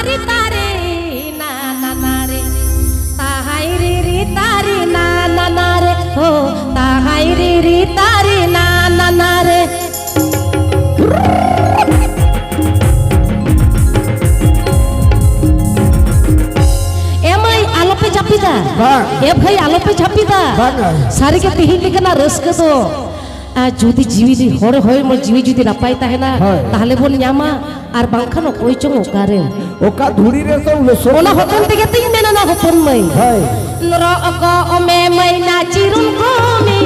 रे तारे ना ना ना रे ताहाई रे तारे ना ना ना रे हो ताहाई रे तारे ना ना ना रे Japida, ya भाई आलो पे झापीदा सारी के तिहिन लेकना रस्क तो যদি জীবিত হরে হয় মোর জীবি যদি নাপাই তাহে না তাহলে বল ᱧᱟᱢᱟ আর বাংখানো কই চং ওকারে ওকা ধুরি রে সব ওনা হতন থেকে তিন মেনা না হতন মাই হয় নর অগ ওমে মাইনা চিরুন গোমে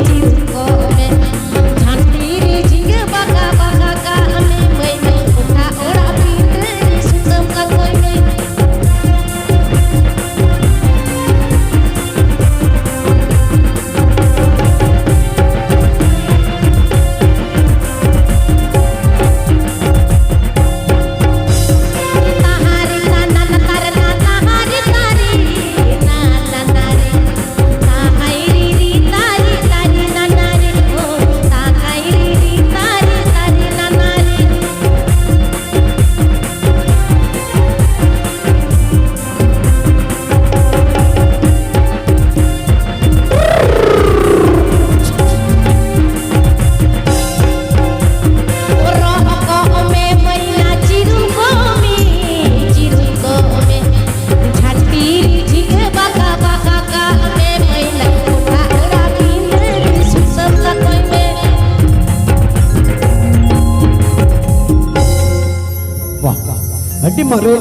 চিরুন গোমে ঝান্তি রে ঝিঙ্গে বাকা বাকা কা আমি মাই মাই ওঠা ওরা পিতে সুতম কা কই মাই अड्डी मारे